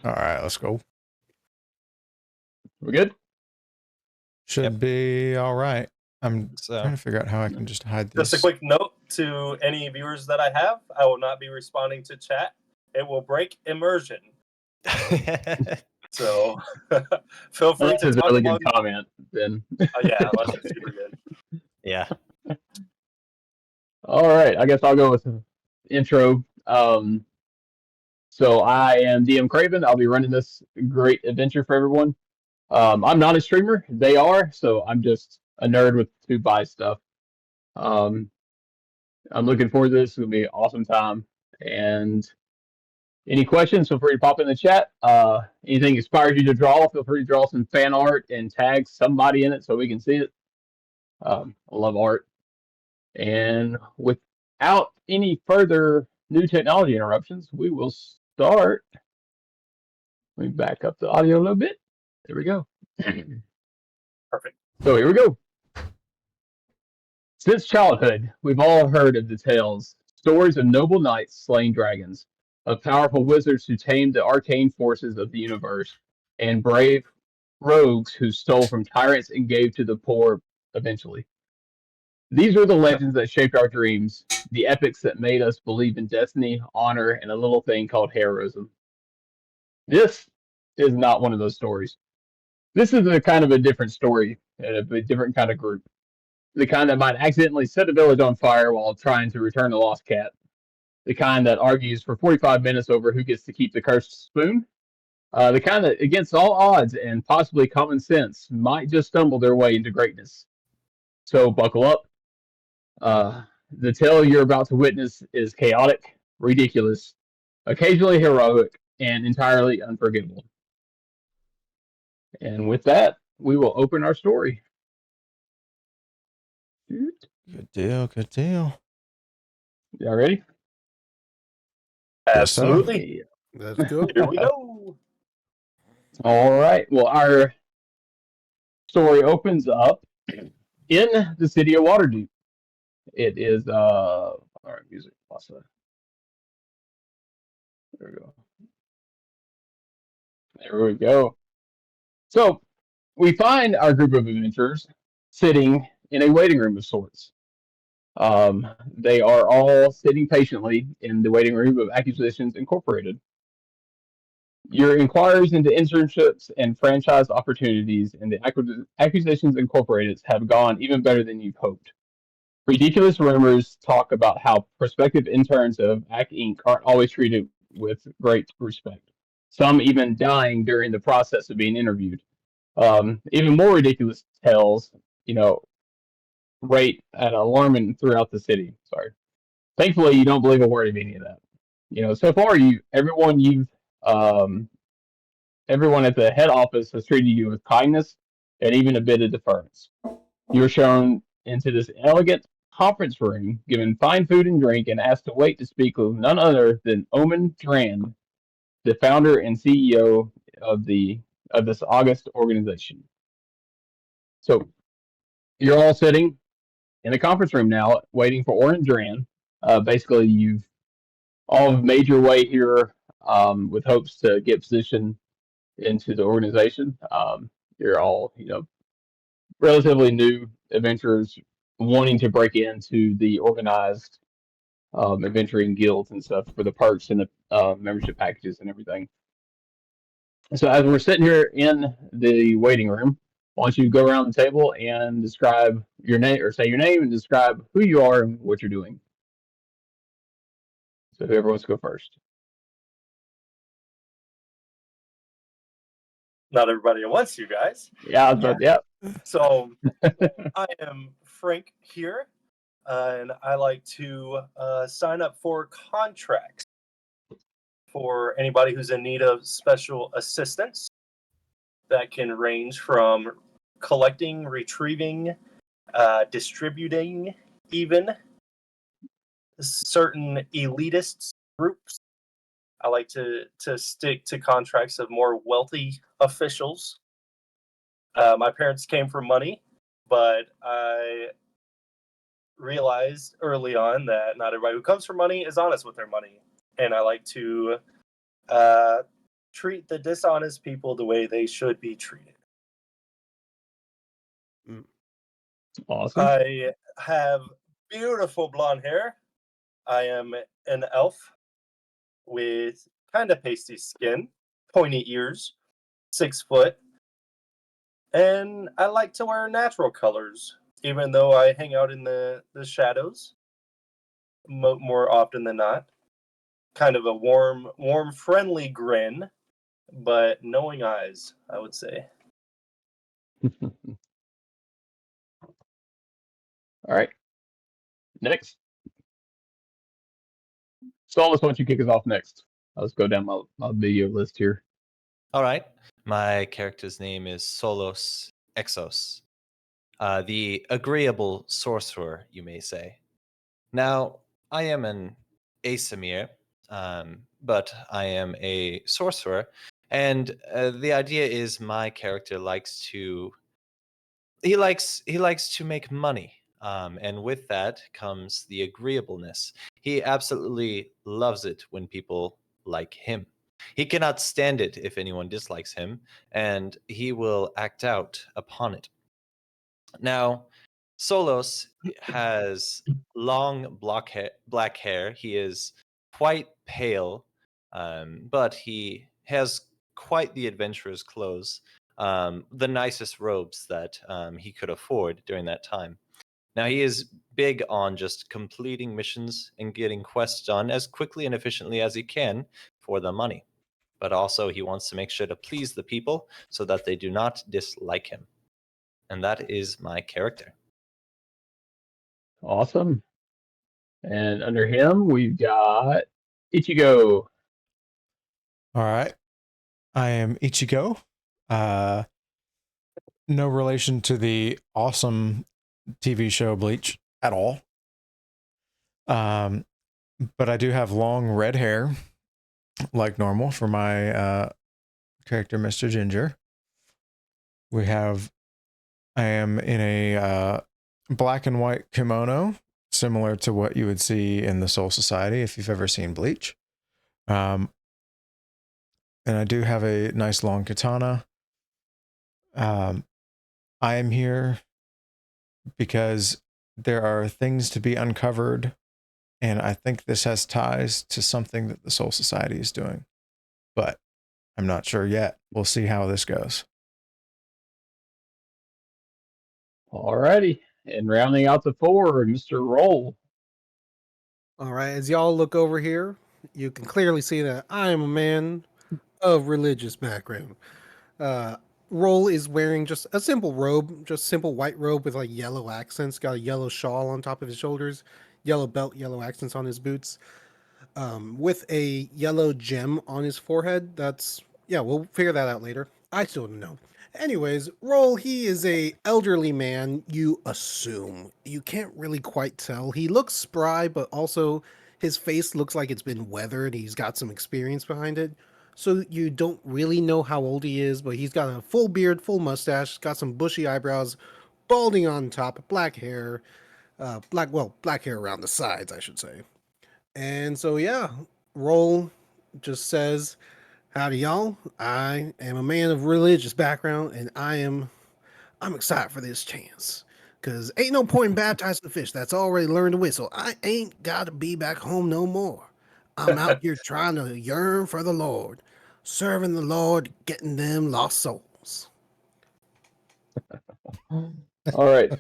All right, let's go. We good? Should be all right. I'm trying to figure out how I can just hide this. Just a quick note to any viewers that I have. I will not be responding to chat. It will break immersion. So feel free Unless to it's a talk really among... good comment, then. Yeah, unless it's super good. Yeah. All right, I guess I'll go with the intro. So I am DM Craven. I'll be running this great adventure for everyone. I'm not a streamer. They are, so I'm just a nerd with to buy stuff. I'm looking forward to this. It's going to be an awesome time. And any questions, feel free to pop in the chat. Anything inspires you to draw, feel free to draw some fan art and tag somebody in it so we can see it. I love art. And without any further new technology interruptions, we will start. Let me back up the audio a little bit. There we go. Perfect. So here we go. Since childhood, we've all heard of the tales, stories of noble knights slaying dragons, of powerful wizards who tamed the arcane forces of the universe, and brave rogues who stole from tyrants and gave to the poor eventually. These were the legends that shaped our dreams, the epics that made us believe in destiny, honor, and a little thing called heroism. This is not one of those stories. This is a kind of a different story and a different kind of group. The kind that might accidentally set a village on fire while trying to return a lost cat. The kind that argues for 45 minutes over who gets to keep the cursed spoon. The kind that, against all odds and possibly common sense, might just stumble their way into greatness. So buckle up. The tale you're about to witness is chaotic, ridiculous, occasionally heroic, and entirely unforgettable. And with that, we will open our story. Good deal. Good deal. Y'all ready? Absolutely. Let's go. Here we go. All right. Well, our story opens up in the city of Waterdeep. It is all right, music. There we go. There we go. So we find our group of adventurers sitting in a waiting room of sorts. They are all sitting patiently in the waiting room of Acquisitions Incorporated. Your inquiries into internships and franchise opportunities in the Acquisitions Incorporated have gone even better than you've hoped. Ridiculous rumors talk about how prospective interns of AC Inc. aren't always treated with great respect. Some even dying during the process of being interviewed. Even more ridiculous tales, rate at alarming throughout the city. Sorry. Thankfully, you don't believe a word of any of that. So far, everyone at the head office has treated you with kindness and even a bit of deference. You're shown into this elegant conference room, given fine food and drink, and asked to wait to speak with none other than Omen Drand, the founder and CEO of this august organization. So you're all sitting in a conference room now, waiting for Omen Drand. Basically, you've all made your way here with hopes to get position into the organization. You're all, relatively new adventurers wanting to break into the organized adventuring guilds and stuff for the perks and the membership packages and everything. So as we're sitting here in the waiting room, why don't you go around the table and describe your name, or say your name and describe who you are and what you're doing. So whoever wants to go first. Not everybody at once, you guys. Yeah. So I am Frank here, and I like to sign up for contracts for anybody who's in need of special assistance. That can range from collecting, retrieving, distributing, even certain elitist groups. I like to stick to contracts of more wealthy officials. My parents came from money, but I realized early on that not everybody who comes from money is honest with their money. And I like to treat the dishonest people the way they should be treated. Awesome. I have beautiful blonde hair. I am an elf with kind of pasty skin, pointy ears, 6 foot, and I like to wear natural colors, even though I hang out in the shadows more often than not. Kind of a warm, friendly grin, but knowing eyes, I would say. All right. Next. Solus, why don't you kick us off next? Let's go down my video list here. All right. My character's name is Solos Exos, the agreeable sorcerer, you may say. Now, I am an Asimir, but I am a sorcerer, and the idea is my character likes to make money, and with that comes the agreeableness. He absolutely loves it when people like him. He cannot stand it if anyone dislikes him, and he will act out upon it. Now, Solos has long black hair. He is quite pale, but he has quite the adventurer's clothes, the nicest robes that he could afford during that time. Now, he is big on just completing missions and getting quests done as quickly and efficiently as he can for the money. But also, he wants to make sure to please the people so that they do not dislike him. And that is my character. Awesome. And under him, we've got Ichigo. All right. I am Ichigo. No relation to the awesome TV show Bleach at all. But I do have long red hair, like normal for my character, Mr. Ginger. I am in a black and white kimono, similar to what you would see in the Soul Society if you've ever seen Bleach. And I do have a nice long katana. I am here because there are things to be uncovered, and I think this has ties to something that the Soul Society is doing, but I'm not sure yet. We'll see how this goes. Alrighty. And rounding out the four, Mr. Roll. All right, as y'all look over here, you can clearly see that I am a man of religious background. Roll is wearing just a simple robe, just simple white robe with like yellow accents, got a yellow shawl on top of his shoulders, yellow belt, yellow accents on his boots, with a yellow gem on his forehead. We'll figure that out later. I still don't know. Anyways, Roll, he is a elderly man, you assume. You can't really quite tell. He looks spry, but also his face looks like it's been weathered. He's got some experience behind it. So you don't really know how old he is, but he's got a full beard, full mustache, got some bushy eyebrows, balding on top, black hair, black hair around the sides, I should say. And so, yeah, Roll just says, howdy, y'all. I am a man of religious background, and I'm excited for this chance. Because ain't no point in baptizing the fish that's already learned to whistle. I ain't got to be back home no more. I'm out here trying to yearn for the Lord, serving the Lord, getting them lost souls. All right.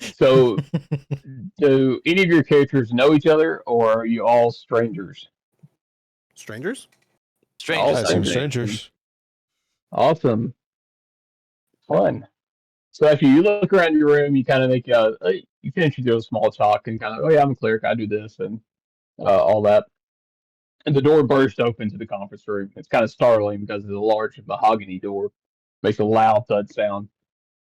So, do any of your characters know each other, or are you all strangers? Strangers? Strangers. Awesome. Fun. So after you look around your room, you kind of make you finish your small talk and kind of, oh yeah, I'm a cleric, I do this and all that. And the door bursts open to the conference room. It's kind of startling because it's a large mahogany door. Makes a loud thud sound.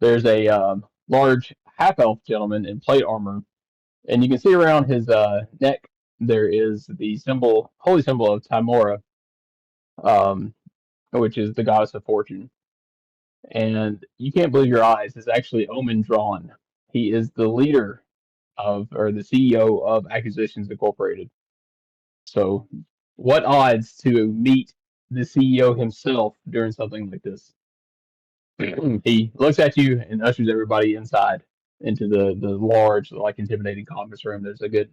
There's a large half-elf gentleman in plate armor, and you can see around his neck there is the holy symbol of Timora, which is the goddess of fortune. And you can't believe your eyes. It's actually Omen Drawn. He is the leader or the CEO of Acquisitions Incorporated. So What odds to meet the CEO himself during something like this? He looks at you and ushers everybody inside into the large, like intimidating conference room. There's a good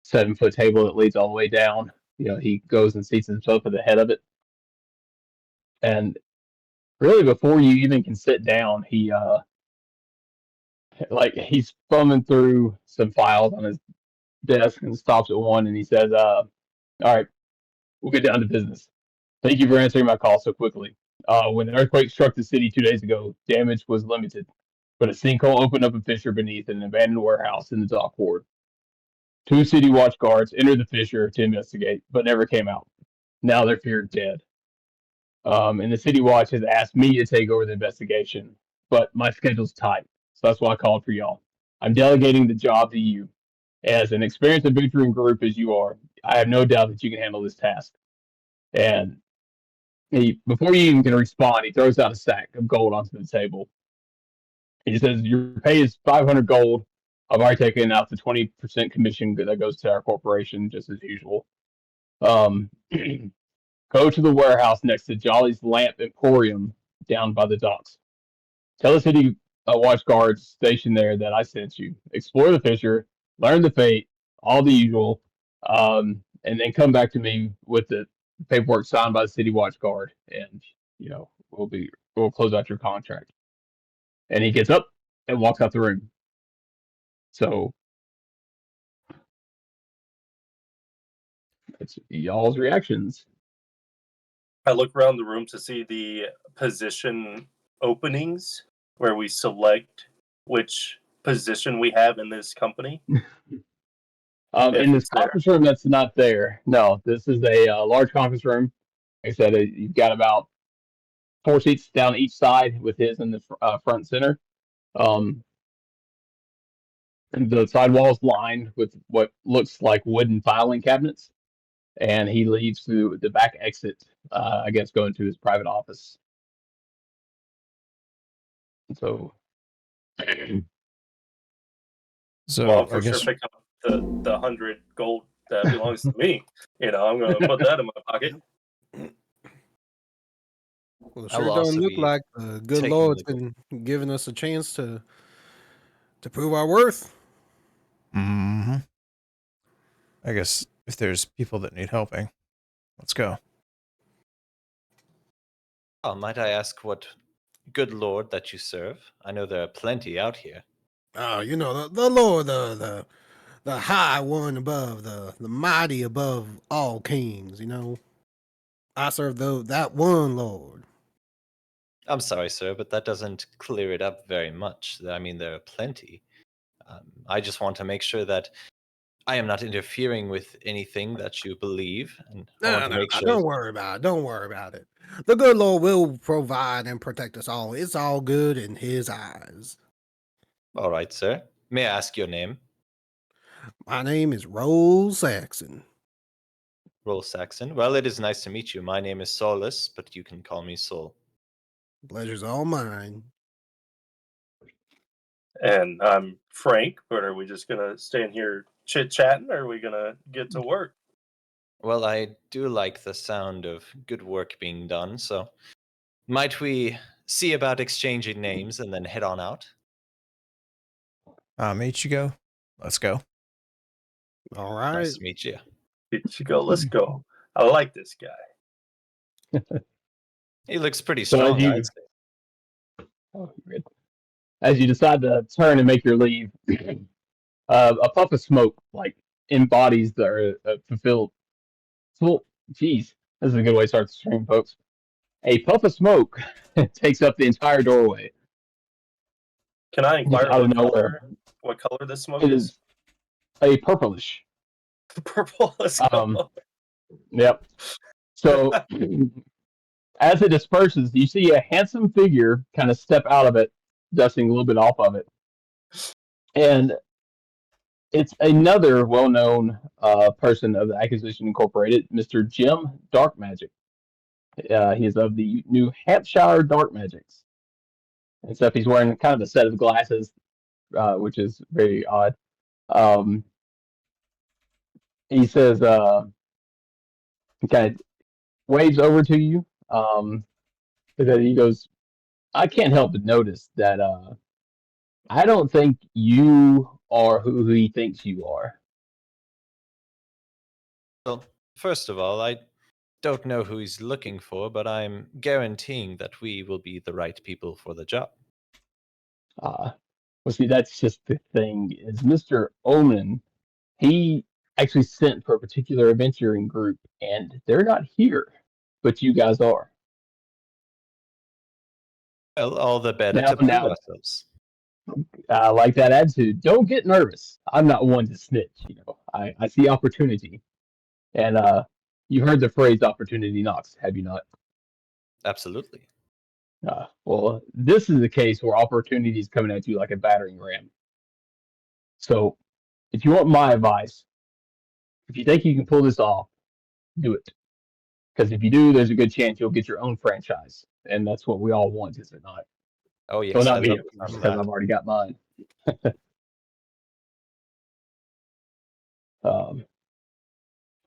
7-foot table that leads all the way down. He goes and seats himself at the head of it. And really, before you even can sit down, he's thumbing through some files on his desk and stops at one, and he says, "All right, we'll get down to business. Thank you for answering my call so quickly. When the earthquake struck the city 2 days ago, damage was limited, but a sinkhole opened up a fissure beneath an abandoned warehouse in the dock ward. 2 city watch guards entered the fissure to investigate, but never came out. Now they're feared dead. And the city watch has asked me to take over the investigation, but my schedule's tight, so that's why I called for y'all. I'm delegating the job to you. As an experienced adventuring group as you are, I have no doubt that you can handle this task." And before you even can respond, he throws out a sack of gold onto the table. He says, "Your pay is 500 gold. I've already taken out the 20% commission that goes to our corporation, just as usual. Go to the warehouse next to Jolly's Lamp Emporium down by the docks. Tell the city watch guards stationed there that I sent you. Explore the fissure, learn the fate, all the usual, and then come back to me with the paperwork signed by the city watch guard, and we'll close out your contract." And he gets up and walks out the room. So it's y'all's reactions. I look around the room to see the position openings where we select which position we have in this company. In this conference room, that's not there. No, this is a large conference room. Like I said, you've got about 4 seats down each side, with his in the front center. And the side walls lined with what looks like wooden filing cabinets. And he leaves through the back exit, I guess, going to his private office. So Well, I'm for sure pick up the 100 gold that belongs to me. I'm going to put that in my pocket. Well, it sure don't look like the good Lord's been giving us a chance to prove our worth. Mm-hmm. I guess if there's people that need helping, let's go. Oh, might I ask what good Lord that you serve? I know there are plenty out here. Oh, the Lord, the high one above, the mighty above all kings, I serve that one Lord. I'm sorry, sir, but that doesn't clear it up very much. I mean, there are plenty. I just want to make sure that I am not interfering with anything that you believe. And No, don't worry about it. Don't worry about it. The good Lord will provide and protect us all. It's all good in his eyes. All right, sir. May I ask your name? My name is Roll Saxon. Roll Saxon. Well, it is nice to meet you. My name is Solus, but you can call me Sol. Pleasure's all mine. And I'm Frank, but are we just going to stay in here chit-chatting, or are we going to get to work? Well, I do like the sound of good work being done, so might we see about exchanging names and then head on out? Ichigo, let's go. All right. Nice to meet you. Ichigo, let's go. I like this guy. He looks pretty strong, I'd say. Oh, good. As you decide to turn and make your leave, a puff of smoke embodies the fulfilled. Geez, this is a good way to start the stream, folks. A puff of smoke takes up the entire doorway. Can I inquire what color this smoke is? A purplish. Purple. Let's go. Yep. So as it disperses, you see a handsome figure kind of step out of it, dusting a little bit off of it. And it's another well-known person of the Acquisition Incorporated, Mr. Jim Dark Magic. He is of the New Hampshire Dark Magics. And so he's wearing kind of a set of glasses, which is very odd. He says, kind of waves over to you. Because he goes, I can't help but notice that I don't think you are who he thinks you are. Well, first of all, I don't know who he's looking for, but I'm guaranteeing that we will be the right people for the job. Well, see, that's just the thing. Is Mr. Omen? He actually sent for a particular adventuring group, and they're not here, but you guys are. Well, all the better Now, to prove now, ourselves. I like that attitude. Don't get nervous. I'm not one to snitch. I see opportunity, and you heard the phrase "opportunity knocks," have you not? Absolutely. Well, this is a case where opportunity is coming at you like a battering ram. So, if you want my advice, if you think you can pull this off, do it. Because if you do, there's a good chance you'll get your own franchise, and that's what we all want, is it not? Oh yes, Well, I not me, love of the course, sound of because that. I've already got mine. Um,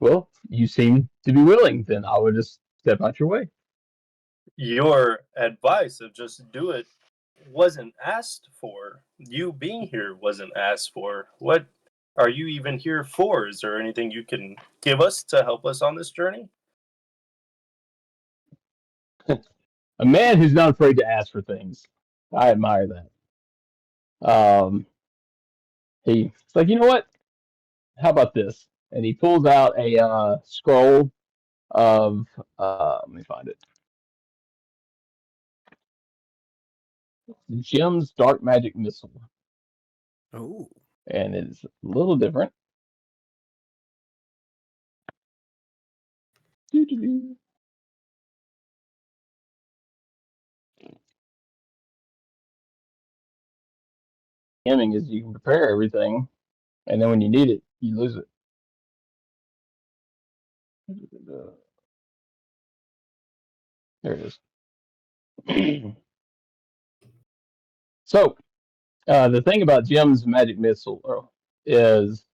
well, you seem to be willing. Then I would just step out your way. Your advice of just do it wasn't asked for. You being here wasn't asked for. What are you even here for? Is there anything you can give us to help us on this journey? A man who's not afraid to ask for things. I admire that. He's like, you know what? How about this? And he pulls out a scroll of let me find it. Jim's dark magic missile, Oh, and it's a little different. Doo-doo-doo. Gaming is you can prepare everything, and then when you need it, you lose it. There it is. So, the thing about Jim's magic missile is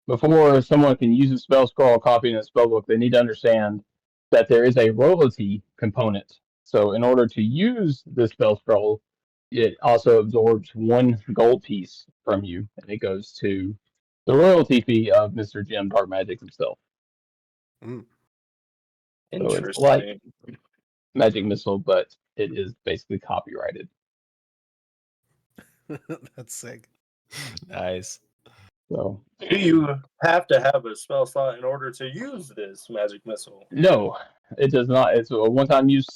before someone can use a spell scroll or copy in a spell book, they need to understand that there is a royalty component. So, in order to use the spell scroll, it also absorbs one gold piece from you, and it goes to the royalty fee of Mr. Jim Dark Magic himself. mm. So it's like Interesting. Magic Missile, but it is basically copyrighted. That's sick. Nice. So Do you have to have a spell slot in order to use this magic missile? no, it does not. It's a one-time use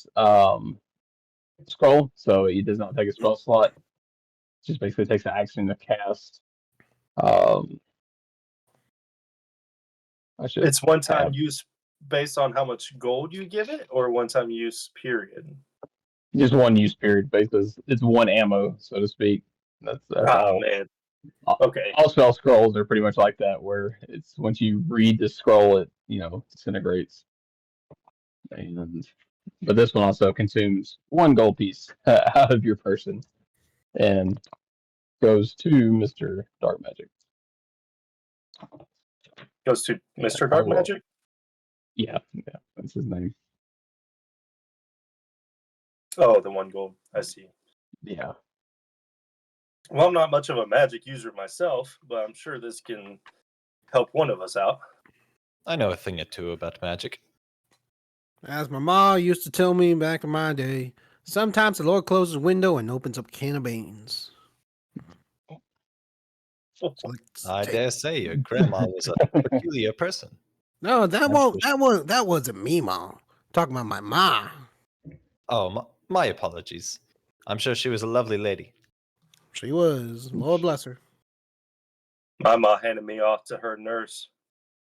scroll, so it does not take a spell slot. It just basically takes an action to cast. I should It's one time have use based on how much gold you give it, or one time use period? just one use period. Basically, it's one ammo, so to speak. That's Oh all. man. All Okay. all spell scrolls are pretty much like that, where it's once you read the scroll, it disintegrates. But this one also consumes one gold piece out of your person and goes to Mr. Dark Magic. Goes to Mr. I Dark will. Magic? Yeah, that's his name. Oh, the one gold. I see. Yeah. Well, I'm not much of a magic user myself, but I'm sure this can help one of us out. I know a thing or two about magic. As my ma used to tell me back in my day, sometimes the Lord closes a window and opens up a can of beans. So let's I take- dare say your grandma was a peculiar person. No, that I'm won't. sure That wasn't me, ma. Talking about my ma. Oh, my apologies. I'm sure she was a lovely lady. She was. Lord bless her. My mom handed me off to her nurse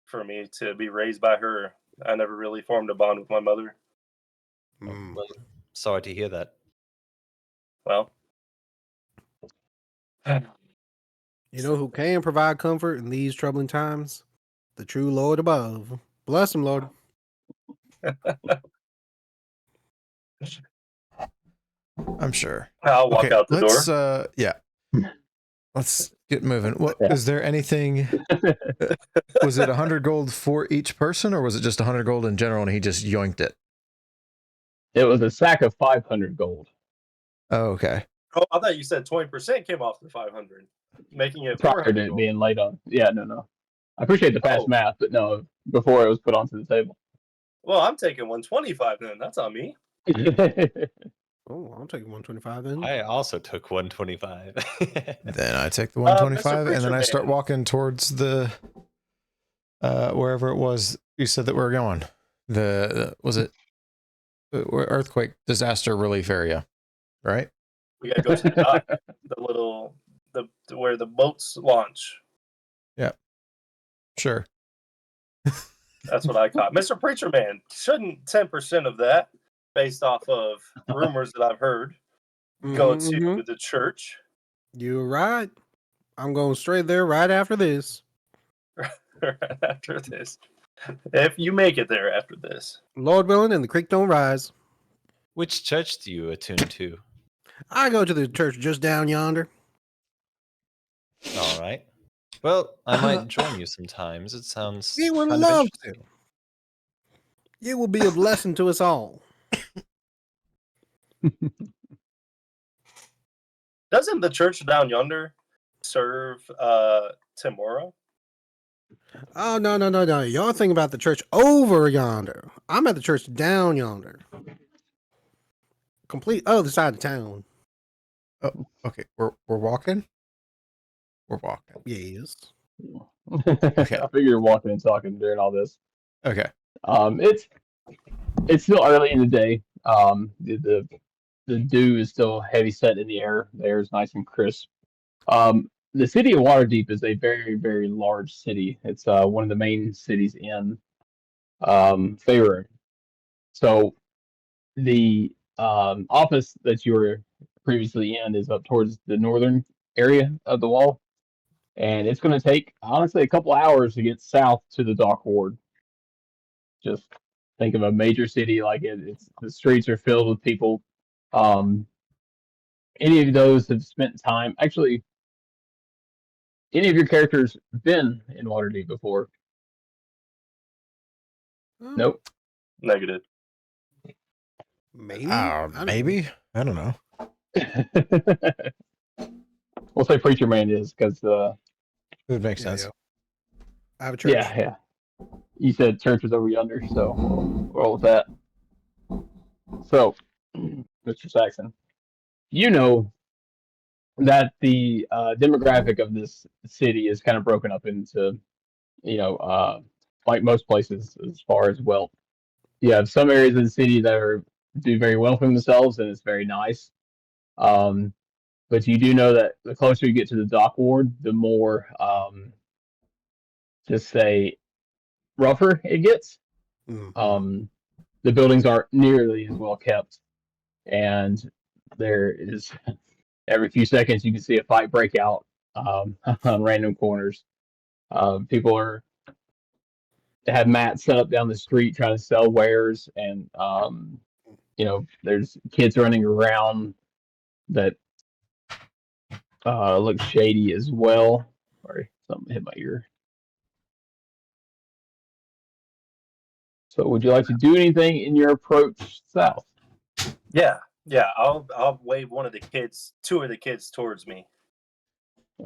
for me to be raised by her. I never really formed a bond with my mother. Mm. Well, sorry to hear that. Well, You know who can provide comfort in these troubling times? The true Lord above. Bless him, Lord. I'm sure. I'll walk Okay, out the let's door. yeah. Let's get moving. What Yeah. is there anything? Was it 100 gold for each person, or was it just 100 gold in general, and he just yoinked it? It was a sack of 500 gold. Oh, okay. Oh, I thought you said 20% came off the 500, making it Prior 400 to it gold. being laid on. Yeah, no. I appreciate the fast Oh. math, but no, before it was put onto the table. Well, I'm taking 125 then. That's on me. Oh, I'll take 125 then. I also took 125. Then I take the Mr. 125, and then Preacher I start Man. walking towards the wherever it was you said that we were going. Was it earthquake disaster relief area, right? We gotta go to the dock, the where the boats launch. Sure. That's what I caught. Mr. Preacher Man, shouldn't 10% of that, based off of rumors that I've heard, go to the church? You're right. I'm going straight there right after this. After this, if you make it there after this. Lord willing, and the creek don't rise. Which church do you attune to? I go to the church just down yonder. All right. Well, I might join you sometimes. It sounds You would kind of love to. interesting. It will be a blessing to us all. Doesn't the church down yonder serve Timora? Oh, no. Y'all think about the church over yonder. I'm at the church down yonder. Complete other side of town. Oh, okay. We're walking. We're walking. Yes. Okay. I figure you're walking and talking during all this. Okay. It's still early in the day. The dew is still heavy set in the air. The air is nice and crisp. The city of Waterdeep is a very, very large city. It's one of the main cities in Faerun. So the office that you were previously in is up towards the northern area of the wall, and it's going to take honestly a couple hours to get south to the dock ward. Just think of a major city like it. It's the streets are filled with people. Any of those have spent time actually? Any of your characters been in Waterdeep before? Nope. Negative. Maybe. Maybe. I don't know. We'll say Preacher Man is because It would make Yeah, sense. yeah. I have a church. yeah. You said church was over yonder, so we'll roll with that. So, Mr. Saxon, you know that the demographic of this city is kind of broken up into, like most places as far as wealth. You have some areas of the city that do very well for themselves, and it's very nice. But you do know that the closer you get to the dock ward, the more, just say, rougher it gets. Mhm. The buildings aren't nearly as well kept, and there is every few seconds you can see a fight break out on random corners. People have mats set up down the street trying to sell wares, and there's kids running around that look shady as well. Sorry, something hit my ear. So, would you like to do anything in your approach south? Yeah. I'll wave two of the kids towards me.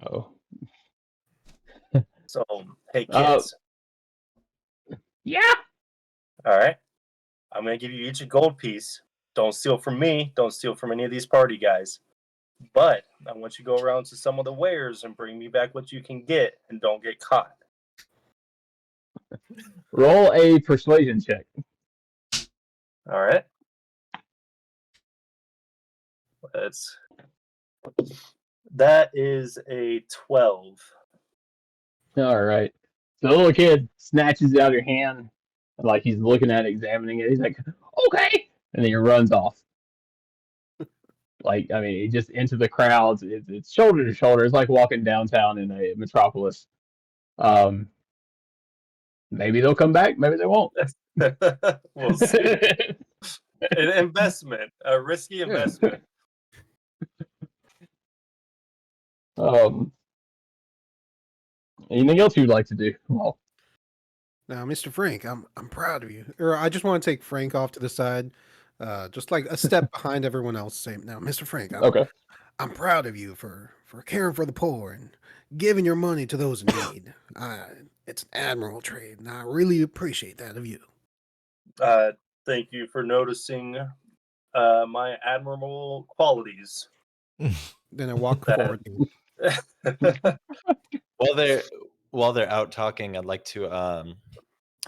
Oh, So, hey kids. yeah. All right. I'm gonna give you each a gold piece. Don't steal from me. Don't steal from any of these party guys. But I want you to go around to some of the wares and bring me back what you can get, and don't get caught. Roll a persuasion check. All right. That is a 12. All right. So the little kid snatches it out of your hand, and like he's looking at it, examining it. He's like, "Okay," and then he runs off. He just into the crowds. It's shoulder to shoulder. It's like walking downtown in a metropolis. Maybe they'll come back. Maybe they won't. We'll see. An investment, a risky investment. Anything else you'd like to do? Well, Now, Mr. Frank, I'm proud of you. Or I just want to take Frank off to the side, just like a step behind everyone else. Say, now, Mr. Frank, okay. I'm proud of you for caring for the poor and giving your money to those in need. It's an admirable trade, and I really appreciate that of you. Thank you for noticing my admirable qualities. Then I walk That- forward. While they're out talking, I'd like to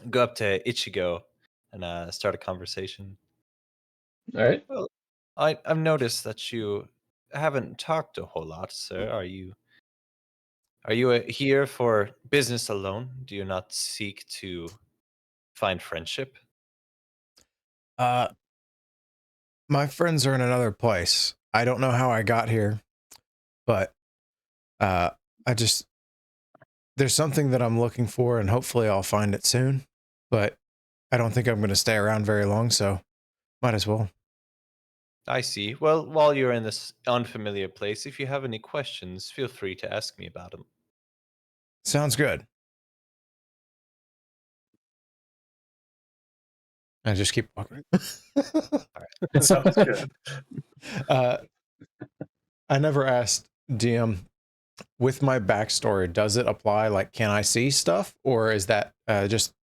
go up to Ichigo and start a conversation. All right. Well, I've noticed that you haven't talked a whole lot, sir. Are you here for business alone? Do you not seek to find friendship? My friends are in another place. I don't know how I got here, but there's something that I'm looking for, and hopefully I'll find it soon. But I don't think I'm going to stay around very long, so might as well. I see. Well, while you're in this unfamiliar place, if you have any questions, feel free to ask me about them. Sounds good. I just keep walking. It sounds good. I never asked DM, with my backstory, does it apply? Like, can I see stuff, or is that just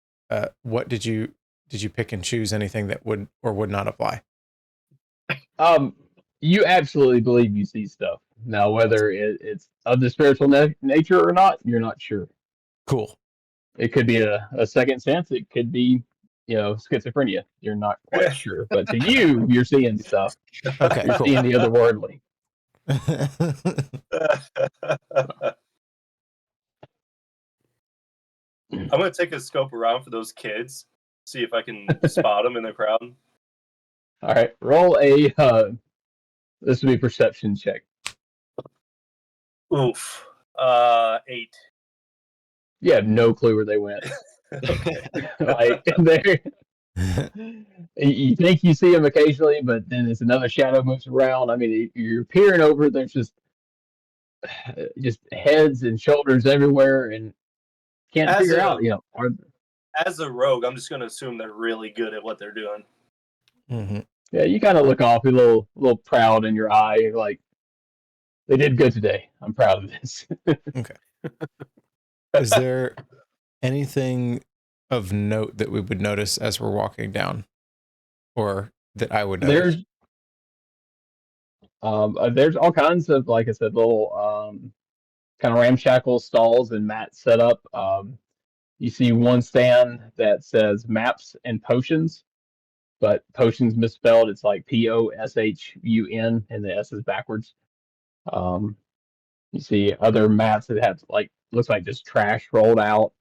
what did you pick and choose anything that would or would not apply? You absolutely believe you see stuff. Now, whether it's of the spiritual nature or not, you're not sure. Cool. It could be a second sense. It could be, schizophrenia. You're not quite sure. But to you, you're seeing stuff. Okay, You're cool. seeing the otherworldly. I'm gonna take a scope around for those kids, see if I can spot them in the crowd. All right, roll a. This would be a perception check. Oof. 8. You have no clue where they went. Like you think you see them occasionally, but then as another shadow moves around, I mean, you're peering over. There's just heads and shoulders everywhere, and can't figure out. As a rogue, I'm just gonna assume they're really good at what they're doing. Mm-hmm. Yeah, you kind of look off, a little proud in your eye. You're like, they did good today. I'm proud of this. Okay. Is there anything of note that we would notice as we're walking down, or that I would notice? There's all kinds of, like I said, little kind of ramshackle stalls and mats set up. You see one stand that says maps and potions, but potions misspelled. It's like POSHUN, and the S is backwards. You see other mats that have looks like just trash rolled out.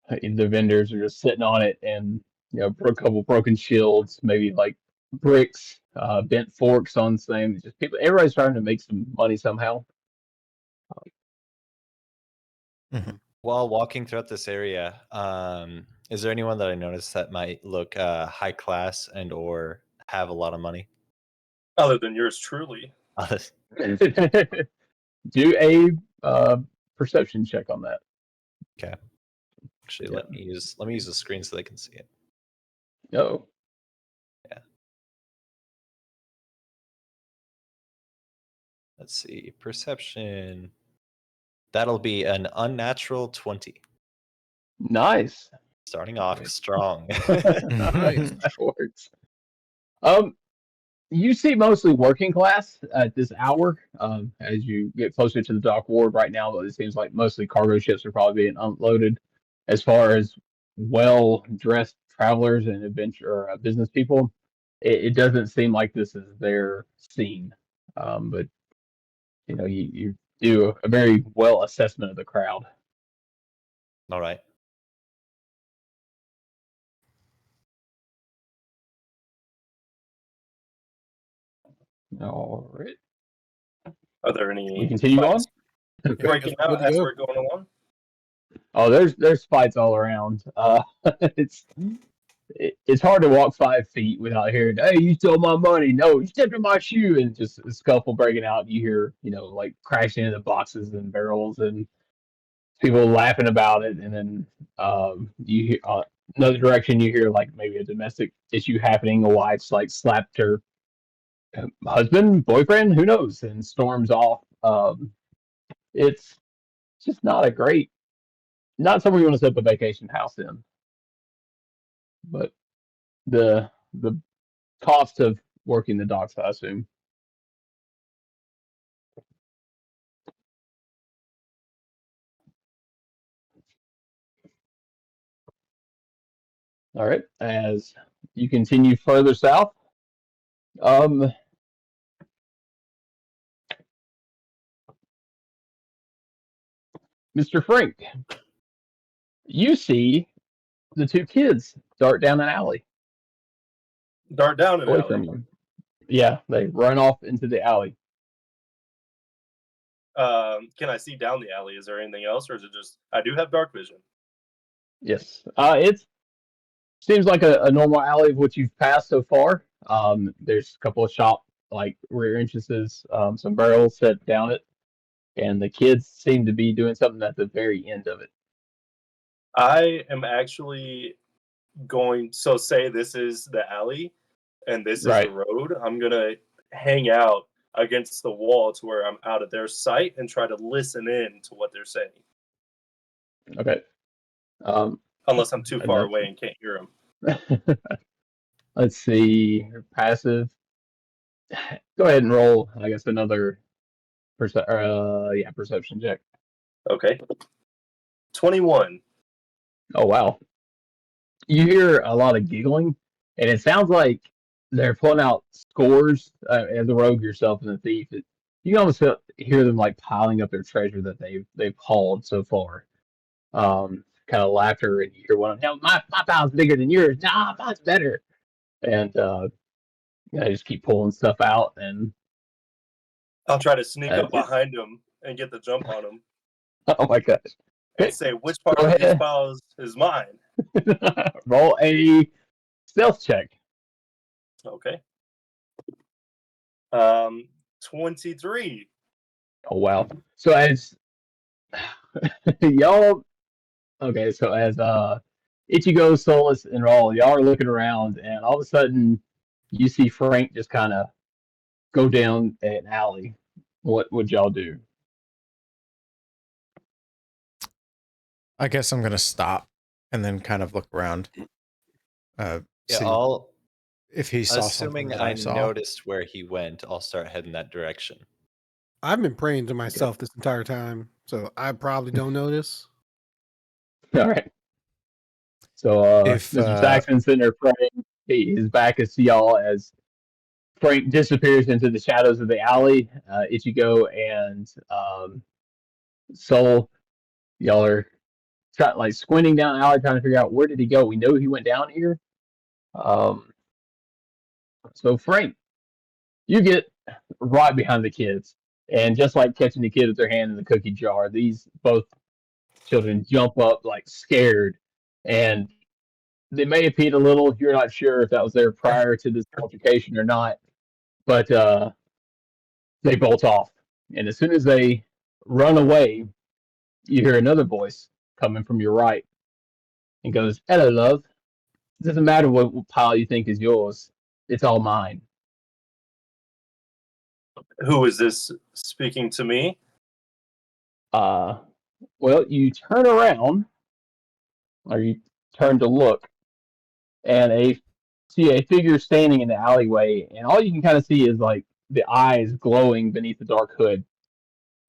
The vendors are just sitting on it, and a couple broken shields, maybe like bricks, bent forks on same. Just people, everybody's trying to make some money somehow. Mm-hmm. While walking throughout this area, is there anyone that I noticed that might look high class and or have a lot of money? Other than yours truly. Do a perception check on that. Okay. Actually, let me use the screen so they can see it. No. Yeah. Let's see. Perception. That'll be an unnatural 20. Nice. Starting off strong. Nice. That works. You see mostly working class at this hour. As you get closer to the dock ward right now, it seems like mostly cargo ships are probably being unloaded. As far as well-dressed travelers and adventure business people, it doesn't seem like this is their scene. But you do a very well assessment of the crowd. All right. All right. Are there any We continue on? breaking out as we're going along? Oh, there's fights all around. It's hard to walk 5 feet without hearing, "Hey, you stole my money! No, you stepped on my shoe!" And just a scuffle breaking out. You hear, like crashing into boxes and barrels, and people laughing about it, and then you hear another direction. You hear like maybe a domestic issue happening. A wife's like slapped her husband, boyfriend, who knows, and storms off. It's just not somewhere you want to set up a vacation house in. But the cost of working the docks, I assume. All right, as you continue further south, um, Mr. Frank, you see the two kids dart down an alley Dart down an away alley. from you. Yeah, they run off into the alley. Can I see down the alley? Is there anything else, or is it just I do have dark vision? Yes, it seems like a normal alley of what you've passed so far. There's a couple of shop like rear entrances, some barrels set down it, and the kids seem to be doing something at the very end of it. I am actually going. So say this is the alley, and this is Right. the road. I'm gonna hang out against the wall to where I'm out of their sight and try to listen in to what they're saying. Okay. Unless I'm too And far that's- away and can't hear them. Let's see. Passive. Go ahead and roll. I guess another perception check. Okay. 21. Oh wow. You hear a lot of giggling, and it sounds like they're pulling out scores. As a rogue yourself and a thief, you can almost hear them like piling up their treasure that they've hauled so far. Kind of laughter, and you hear one of them, "My pile's bigger than yours. Nah, mine's better." And I just keep pulling stuff out, and I'll try to sneak up That's it. behind them and get the jump on them oh my gosh. and say, which part Go of these ahead. files is mine? Roll a stealth check. Okay. 23. Oh wow. So as y'all okay, so as Ichigo, Solus, and Raul, y'all are looking around, and all of a sudden you see Frank just kind of go down an alley. What would y'all do? I guess I'm gonna stop and then kind of look around. Yeah, See I'll if he saw assuming something that I I saw. noticed where he went, I'll start heading that direction. I've been praying to myself this entire time, so I probably don't notice. All right. So If, Mr. Saxon's sitting there praying. His back is to y'all as Frank disappears into the shadows of the alley. Ichigo and Soul, y'all are like squinting down the alley trying to figure out where did he go. We know he went down here. So Frank, you get right behind the kids, and just like catching the kid with their hand in the cookie jar, these both children jump up like scared, and they may have peed a little. You're not sure if that was there prior to this altercation or not, but they bolt off, and as soon as they run away, you hear another voice coming from your right, and goes, "Hello, love. It doesn't matter what pile you think is yours. It's all mine." Who is this speaking to me? Well, you turn around, or you turn to look, and see a figure standing in the alleyway, and all you can kind of see is like the eyes glowing beneath the dark hood.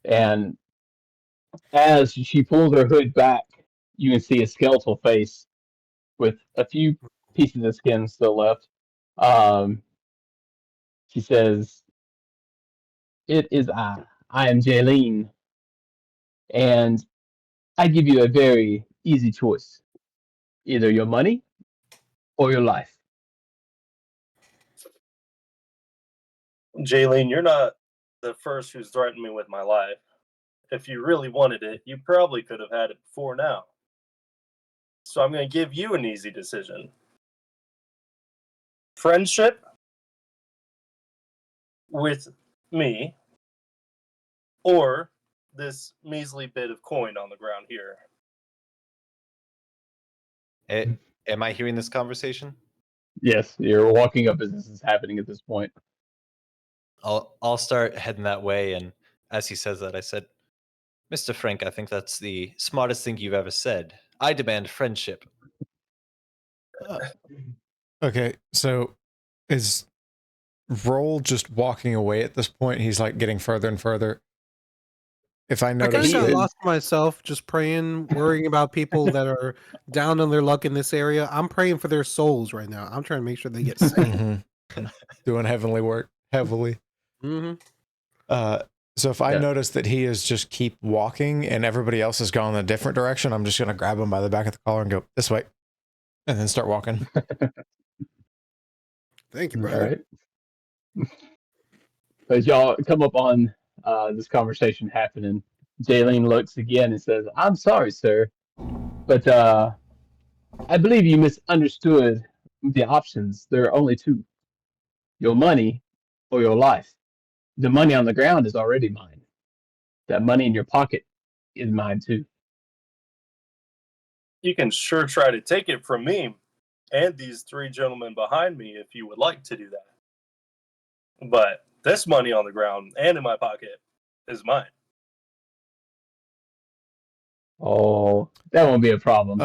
And as she pulls her hood back, you can see a skeletal face with a few pieces of skin still left. She says, "It is I. I am Jaylene, and I give you a very easy choice: either your money or your life." Jaylene, you're not the first who's threatened me with my life. If you really wanted it, you probably could have had it before now. So I'm going to give you an easy decision. Friendship with me or this measly bit of coin on the ground here. Am I hearing this conversation? Yes, you're walking up as this is happening at this point. I'll start heading that way, and as he says that, I said, Mr. Frank, I think that's the smartest thing you've ever said. I demand friendship. Okay, so is Roll just walking away at this point? He's like getting further and further. If I I kind of notice got that, lost myself, just praying, worrying about people that are down on their luck in this area. I'm praying for their souls right now. I'm trying to make sure they get saved. doing heavenly work heavily. Mm-hmm. So if I Yeah. notice that he is just keep walking and everybody else is going in a different direction, I'm just gonna grab him by the back of the collar and go this way, and then start walking. Thank you, All brother. right. As y'all come up on this conversation happening, Jaylene looks again and says, "I'm sorry, sir, but I believe you misunderstood the options. There are only two: your money or your life. The money on the ground is already mine. That money in your pocket is mine too." You can sure try to take it from me and these three gentlemen behind me if you would like to do that. But this money on the ground and in my pocket is mine. Oh, that won't be a problem.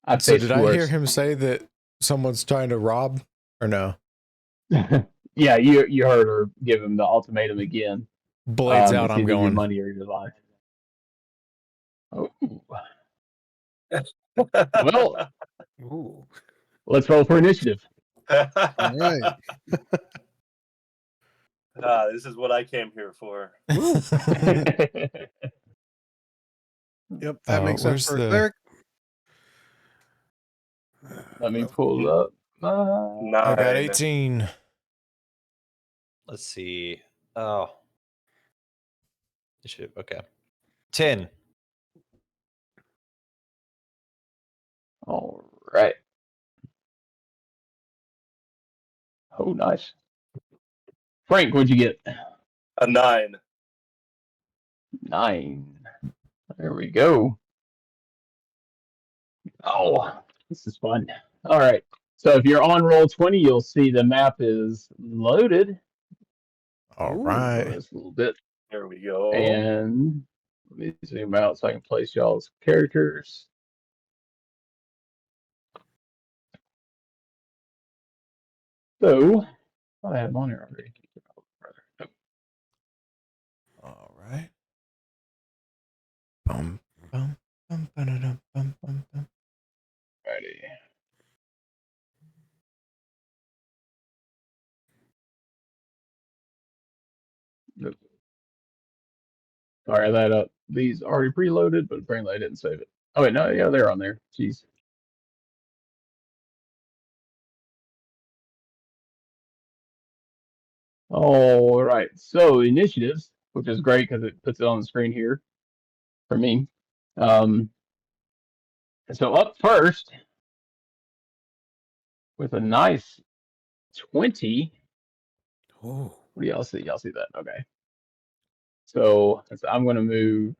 I've So faced did I hear worse. him say that someone's trying to rob, or no? Yeah, you heard her give him the ultimatum again. Blades out, It's I'm either your going. money or your life. Oh. Well, Ooh. let's roll for initiative. All right. This is what I came here for. Yep, that makes sense where's for a the- cleric. Let me pull up. I got 9. 18. Let's see. Oh. Initiative. Okay. 10. All right. Oh, nice. Frank, what'd you get? A 9. 9. There we go. Oh, this is fun. All right. So if you're on roll 20, you'll see the map is loaded. All Ooh. right. Just a little bit. Here we go. And let me zoom out so I can place y'all's characters. So I have them on here already. All right. Bum, bum, bum, ba-da-dum, bum, bum, bum. Ready. Nope. Sorry, that these already preloaded, but apparently I didn't save it. Oh wait, no, yeah, they're on there. Jeez. All right, so initiatives, which is great because it puts it on the screen here for me. So up first with a nice 20. Oh. What do y'all see? Y'all see that? Okay. So I'm going to move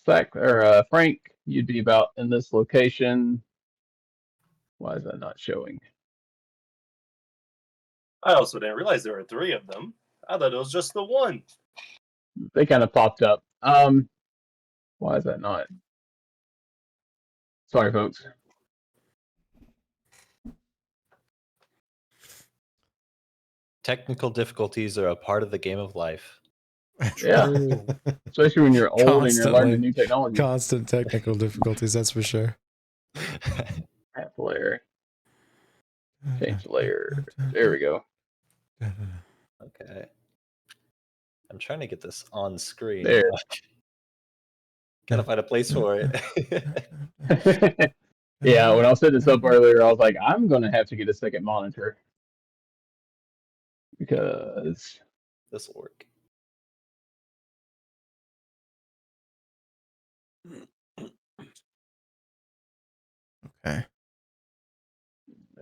Frank. You'd be about in this location. Why is that not showing? I also didn't realize there were 3 of them. I thought it was just the one. They kind of popped up. Why is that not? Sorry, folks. Technical difficulties are a part of the game of life. Yeah, True. especially when you're old and you're learning new technology. Constant technical difficulties, that's for sure. Map layer. Change layer. There we go. Okay. I'm trying to get this on screen. There. Gotta find a place for it. Yeah, when I was setting this up earlier, I was like, I'm going to have to get a second monitor. Because This will work. Okay.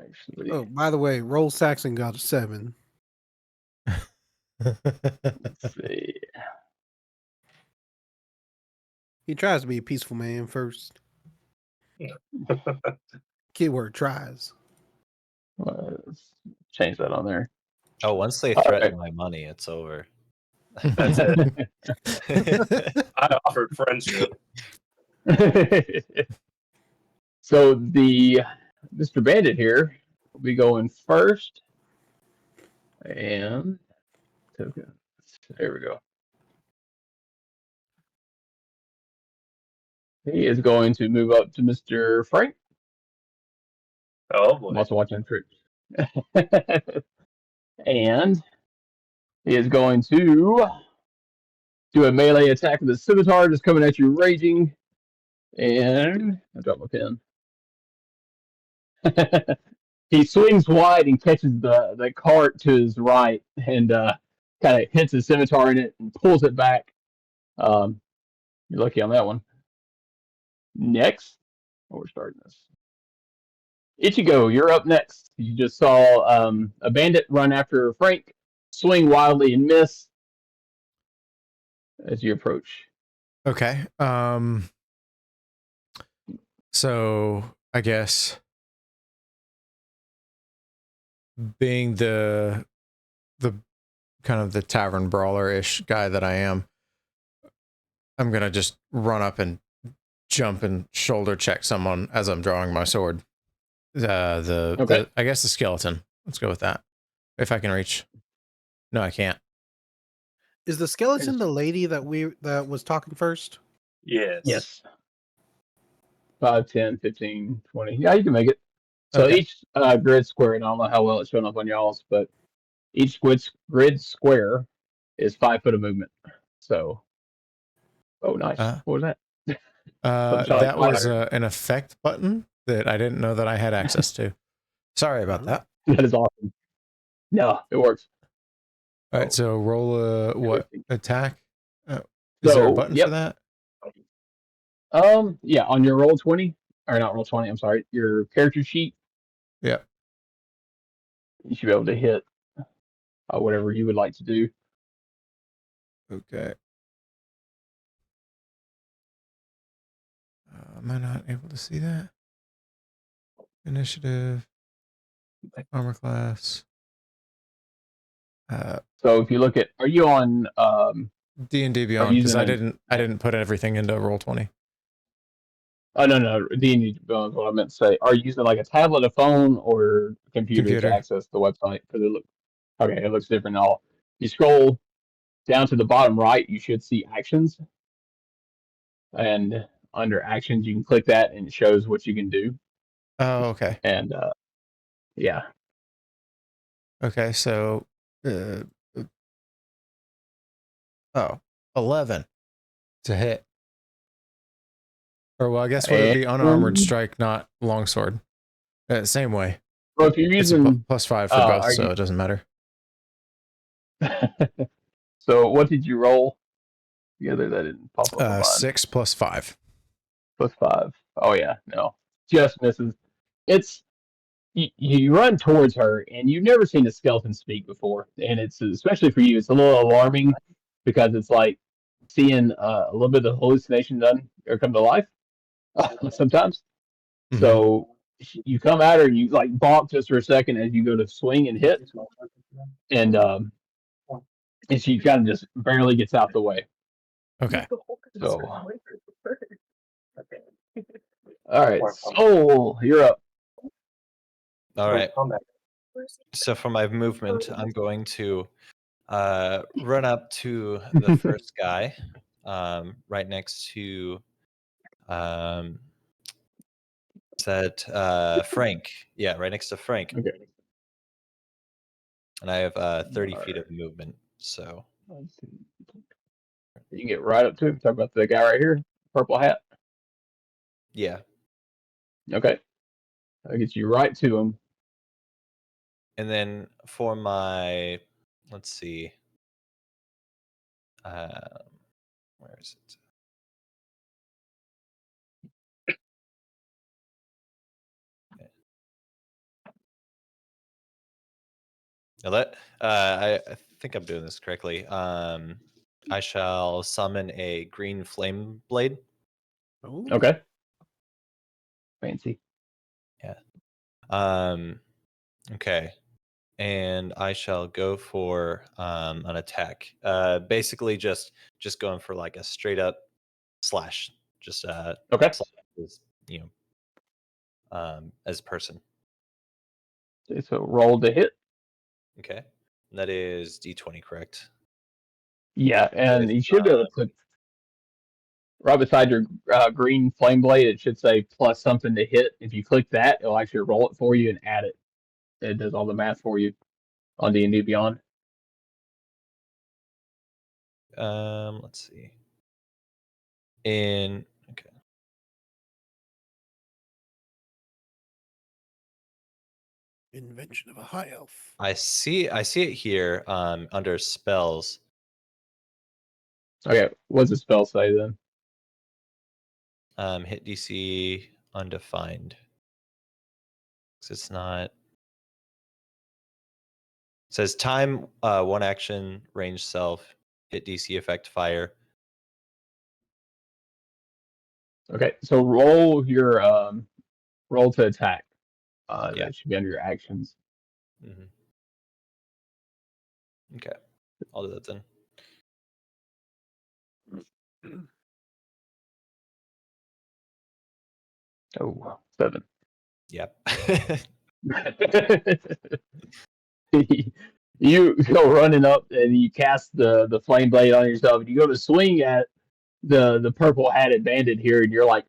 actually, Oh, by the way, Roll Saxon got a 7. Let's see. He tries to be a peaceful man first. Keyword tries. Let's change that on there. Oh, once they All threaten right. my money, it's over. That's it. I offered friendship. So the Mr. Bandit here will be going first, and there we go. He is going to move up to Mr. Frank. Oh I'm boy. also watching troops. And he is going to do a melee attack with the scimitar, just coming at you raging. And I dropped my pen. He swings wide and catches the cart to his right and kind of hits his scimitar in it and pulls it back. You're lucky on that one. Next, we're starting this. Ichigo, you're up next. You just saw a bandit run after Frank, swing wildly and miss as you approach. Okay. So I guess being the kind of the tavern brawler-ish guy that I am, I'm gonna just run up and jump and shoulder check someone as I'm drawing my sword. Okay. I guess the skeleton. Let's go with that. If I can reach. No, I can't. Is the skeleton the lady that was talking first? Yes. Yes. 5, 10, 15, 20. Yeah, you can make it. So Okay. each grid square, and I don't know how well it's showing up on y'all's, but each grid square is 5 foot of movement. So, oh, nice. What was that? That was an effect button that I didn't know that I had access to. Sorry about that. That is awesome. No, it works. All right, so roll a what attack? Is there a button for that? Yeah, on your roll 20, or not roll 20, I'm sorry, your character sheet. Yeah. You should be able to hit whatever you would like to do. Okay. Am I not able to see that? Initiative, armor class. So if you look at, are you on D&D Beyond? Because I didn't put everything into Roll20. Oh no, D&D Beyond is what I meant to say. Are you using like a tablet, a phone, or computer to access the website? Because it looks different now. You scroll down to the bottom right, you should see actions, and under actions you can click that and it shows what you can do. Oh, okay. And yeah. Okay, so 11 to hit. Or well, I guess would it be unarmored strike, not longsword? Same way. Well, if you're using it's a +5 for both, so it doesn't matter. So what did you roll? Together that didn't pop up. 6 + 5. +5. Oh yeah, no, just misses. It's you run towards her, and you've never seen a skeleton speak before, and it's especially for you. It's a little alarming because it's like seeing a little bit of hallucination done or come to life sometimes. Mm-hmm. So you come at her and you like bonk just for a second as you go to swing and hit, and she kind of just barely gets out the way. Okay. So, all right, Soul, you're up. All right. So for my movement, I'm going to run up to the first guy, right next to Frank. Yeah, right next to Frank. Okay. And I have 30 feet of movement. So you can get right up to him. Talk about the guy right here, purple hat. Yeah. Okay. I'll get you right to him. And then for my, let's see, where is it? think I'm doing this correctly. I shall summon a green flame blade. Ooh. Okay. Fancy. Okay. And I shall go for an attack. Basically just going for like a straight up slash. Just Okay. slash as, as a person. So roll to hit. Okay. And that is D20, correct? Yeah, and With, you should be able to put right beside your green flame blade. It should say plus something to hit. If you click that, it'll actually roll it for you and add it. It does all the math for you on D&D Beyond. Let's see. Okay. Invention of a high elf. I see it here under spells. Okay, what's the spell say then? Hit DC undefined. 'Cause it's not. It says time 1 action, range self, hit DC effect fire. Okay, so roll your roll to attack. Yeah. That should be under your actions. Mm-hmm. Okay, I'll do that then. Oh, 7. Yep. You go running up and you cast the flame blade on yourself, and you go to swing at the purple hatted bandit here, and you're like,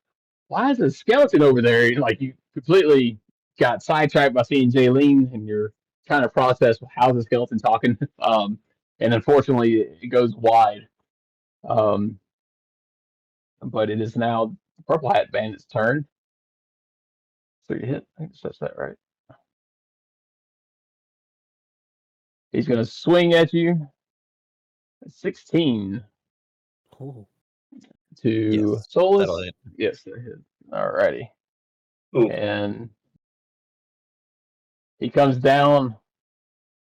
why is a skeleton over there? And like you completely got sidetracked by seeing Jaylene, and you're trying to process how's the skeleton talking. And unfortunately it goes wide. But it is now the purple hat bandit's turn. So you hit. I think it says that right. He's going to swing at you. 16 Oh. to Yes, Solus. that'll hit. Yes, that hit. Alrighty. Ooh. And he comes down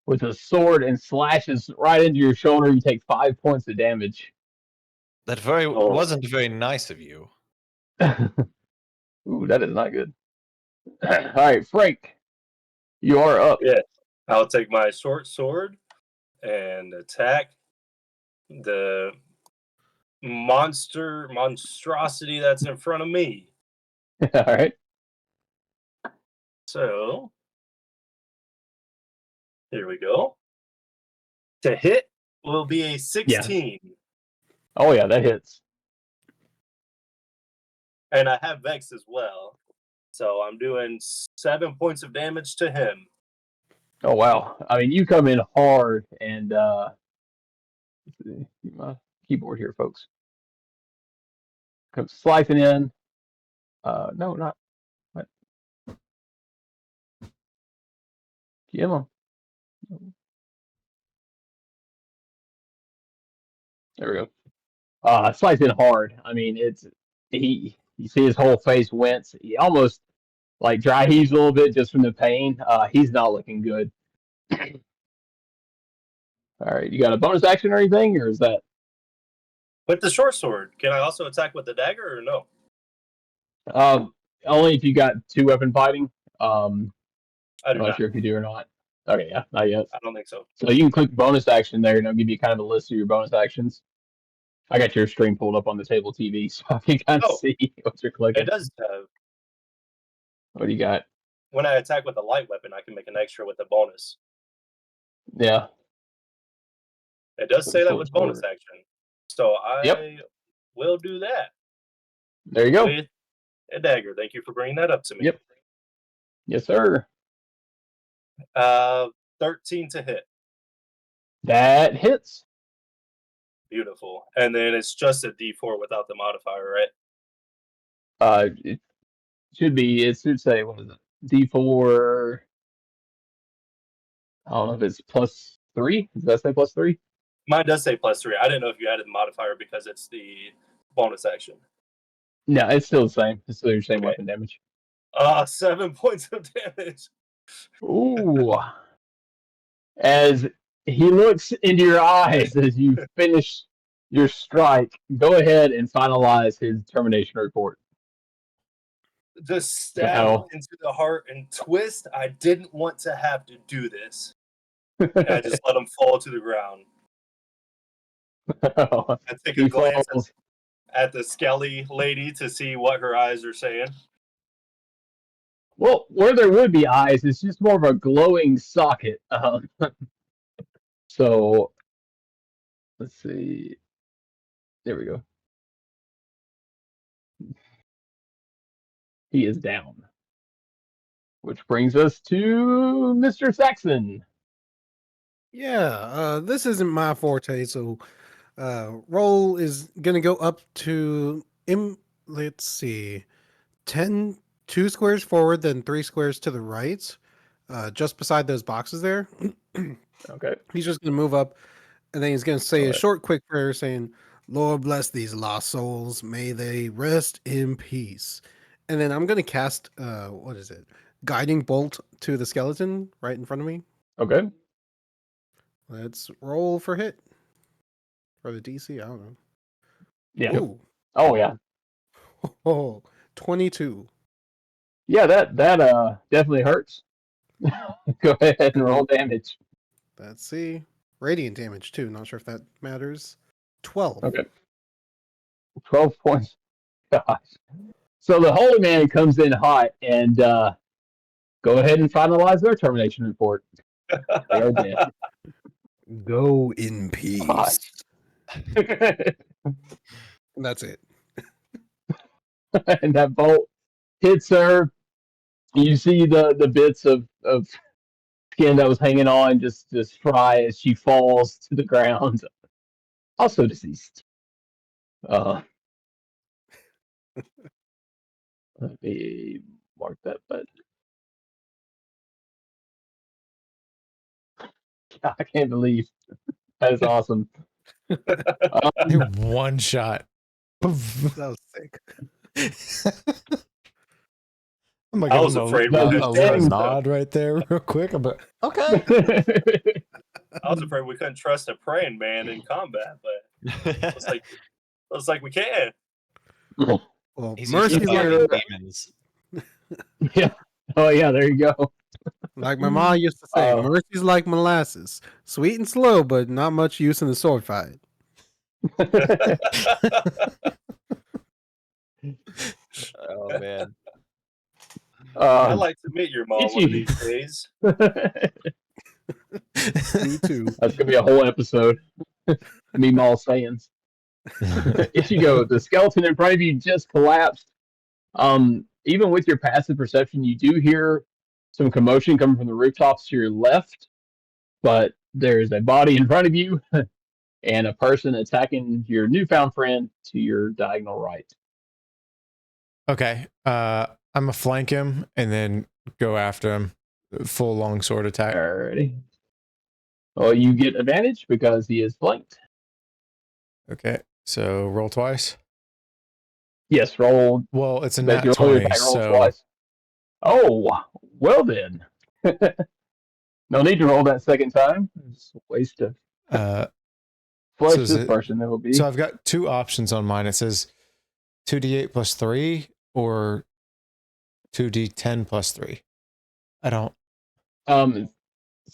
with a sword and slashes right into your shoulder. You take 5 points of damage. That Oh. wasn't very nice of you. Ooh, that is not good. All right, Frank, you are up. Yeah. I'll take my short sword and attack the monstrosity that's in front of me. All right. So here we go. To hit will be a 16. Oh, yeah, that hits. And I have Vex as well. So I'm doing 7 points of damage to him. Oh, wow. I mean, you come in hard, and my keyboard here, folks. Comes slicing in. No, not. What? Get him. There we go. Slicing hard. I mean, you see his whole face wince. He almost like dry heaves a little bit just from the pain. He's not looking good. All right, you got a bonus action or anything, or is that? With the short sword, can I also attack with the dagger or no? Only if you got 2-weapon fighting. I I'm do not not. sure if you do or not. Okay, yeah, not yet. I don't think so. So you can click bonus action there, and it'll give you kind of a list of your bonus actions. I got your stream pulled up on the table TV, so I can kind of see what you're clicking. It does have. What do you got? When I attack with a light weapon, I can make an extra with a bonus. Yeah. It does say that Short with bonus sword. action. So I will do that. There you go. With a dagger. Thank you for bringing that up to me. Yep. Yes, sir. 13 to hit. That hits. Beautiful. And then it's just a D4 without the modifier, right? It should be. It should say what is it? D4. I don't know if it's +3. Does that say +3? Mine does say +3. I didn't know if you added the modifier because it's the bonus action. No, it's still the same. It's still your same Okay. weapon damage. 7 points of damage. Ooh. As He looks into your eyes as you finish your strike. Go ahead and finalize his termination report. Just stab him into the heart and twist. I didn't want to have to do this. And I just let him fall to the ground. I take a glance at the skelly lady to see what her eyes are saying. Well, where there would be eyes, it's just more of a glowing socket. So, let's see. There we go. He is down. Which brings us to Mr. Saxon. Yeah, this isn't my forte, so roll is gonna go up to let's see, 2 squares forward, then 3 squares to the right, just beside those boxes there. Okay. He's just gonna move up, and then he's gonna say a short, quick prayer saying, "Lord bless these lost souls, may they rest in peace." And then I'm gonna cast what is it? Guiding bolt to the skeleton right in front of me. Okay. Let's roll for hit. For the DC, I don't know. Yeah. Ooh. Oh yeah. Oh, 22. Yeah, that definitely hurts. Go ahead and roll damage. Let's see. Radiant damage too. Not sure if that matters. 12. Okay. 12 points. Gosh. So the holy man comes in hot and go ahead and finalize their termination report. They are dead. Go in peace. And that's it. And that bolt hits her. You see the bits of skin that was hanging on just fry as she falls to the ground. Also deceased. Let me mark that button. I can't believe that is awesome. One shot. That was sick. I'm like, I was afraid we a couldn't little trust nod right there, real quick. I'm like, okay. I was afraid we couldn't trust a praying man in combat, but looks like we can. Well, He's mercy's usually like, fighting demons. Yeah. Oh yeah, there you go. like my mom used to say, Oh. mercy's like molasses. Sweet and slow, but not much use in the sword fight. Oh man. I'd like to meet your mom It's one of you. these days. Me too. That's gonna be a whole episode. Me mall sayings. Ichigo, the skeleton in front of you just collapsed. Even with your passive perception, you do hear some commotion coming from the rooftops to your left, but there's a body in front of you and a person attacking your newfound friend to your diagonal right. Okay. I'm gonna flank him and then go after him. Full longsword attack. Alrighty. Well, you get advantage because he is flanked. Okay. So roll twice. Yes, roll. Well, it's a Bet nat you roll your 20, attack roll so twice. Oh, well then. No need to roll that second time. It's a waste of flush so is this it- person. That will be. so I've got 2 options on mine. It says 2d8 plus 3 or 2d10 plus 3. I don't. So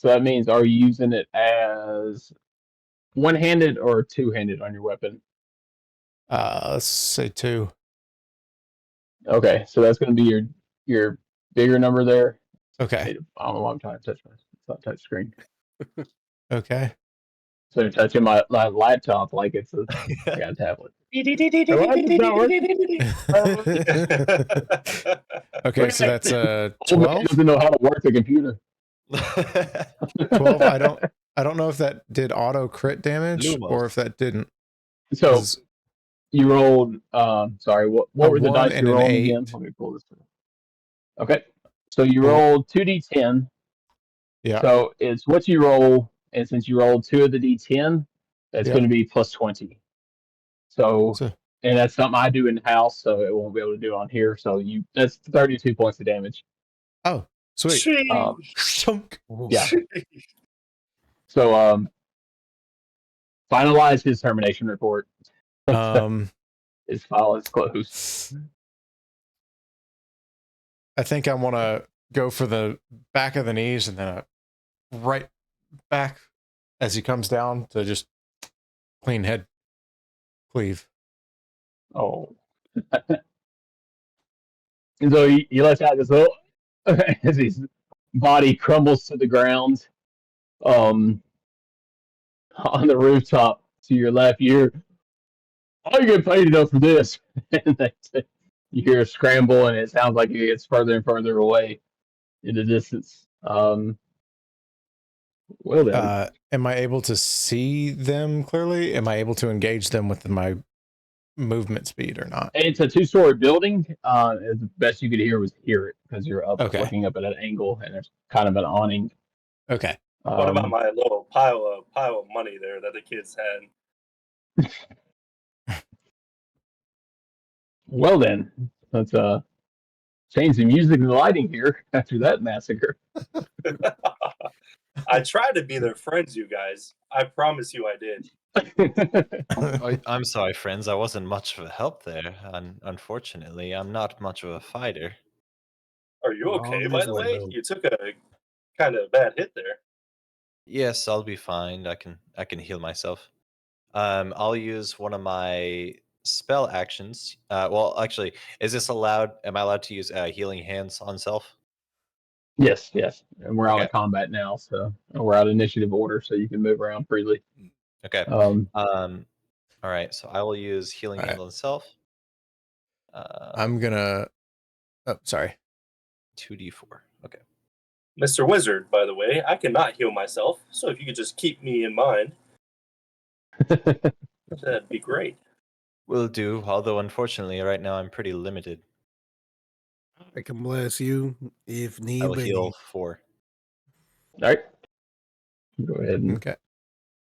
that means, are you using it as one-handed or two-handed on your weapon? Let's say 2. Okay, so that's going to be your bigger number there. Okay. I don't know why I'm trying to touch my. It's not touch screen. Okay. So you're touching my laptop like it's a I got a tablet. Why does that work? Okay, so that's Old man 12. doesn't know how to work the computer. 12. I don't know if that did auto crit damage Lumos. or if that didn't. So 'Cause you rolled. Sorry, what A were the 1 dice and you an rolled 8. again? Let me pull this through. Okay, so you Cool. rolled 2d10. Yeah. So it's what you roll, and since you rolled 2 of the d10, that's Yeah. going to be plus 20. So, So and that's something I do in house, so it won't be able to do on here. So that's 32 points of damage. oh, sweet. Sheesh. Shunk. Yeah. So, finalize his termination report. His file is closed. I think I want to go for the back of the knees and then a right back as he comes down to just clean head cleave. Oh. And so he lets out this little as his body crumbles to the ground on the rooftop to your left. I get paid enough for this. And you hear a scramble, and it sounds like it gets further and further away in the distance. Well then, Am I able to see them clearly? Am I able to engage them with my movement speed or not? it's a 2-story building. The best you could hear was hear it because you're up Okay. looking up at an angle, and there's kind of an awning. Okay. What about my little pile of money there that the kids had? Well then, let's change the music and the lighting here after that massacre. I tried to be their friends, you guys. I promise you I did. I'm sorry, friends. I wasn't much of a help there. Unfortunately, I'm not much of a fighter. Are you okay, by there's the one way? though. You took a kind of bad hit there. Yes, I'll be fine. I can heal myself. I'll use one of my spell actions. Well, actually, is this allowed? Am I allowed to use healing hands on self? Yes. And we're out Okay. of combat now, so we're out of initiative order, so you can move around freely. Okay. Um, All right. So I will use healing All right. hand on self. I'm gonna. Oh, sorry. 2d4. Okay. Mr. Wizard, by the way, I cannot heal myself, so if you could just keep me in mind, that'd be great. Will do. Although unfortunately, right now I'm pretty limited. I can bless you if I need will be. heal 4. all right. Go ahead and Okay.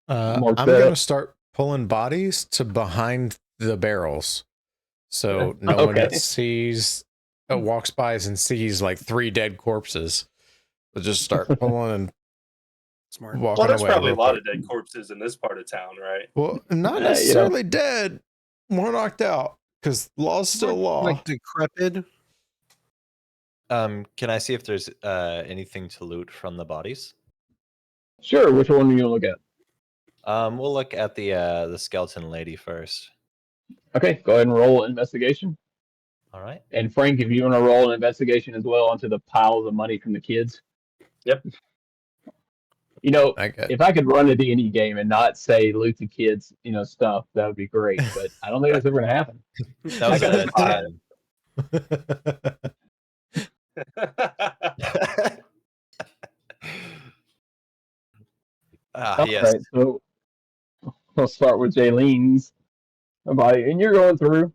mark I'm that gonna up. start pulling bodies to behind the barrels, so no Okay. one sees. Walks by and sees like 3 dead corpses. They'll just start pulling and Smart. walking Well, there's away. probably a real lot quick. of dead corpses in this part of town, right? Well, not You know. necessarily dead. More knocked out because law's still law. Like decrepit. Can I see if there's anything to loot from the bodies? Sure. Which one are you gonna look at? We'll look at the skeleton lady first. Okay. Go ahead and roll investigation. All right. And Frank, if you want to roll an investigation as well onto the piles of money from the kids. Yep. You know, Okay. if I could run a D&D game and not say loot the kids, stuff, that would be great. But I don't think that's ever going to happen. That was I got a 10. Yes. Right, so we'll start with Jaylene's body, and you're going through,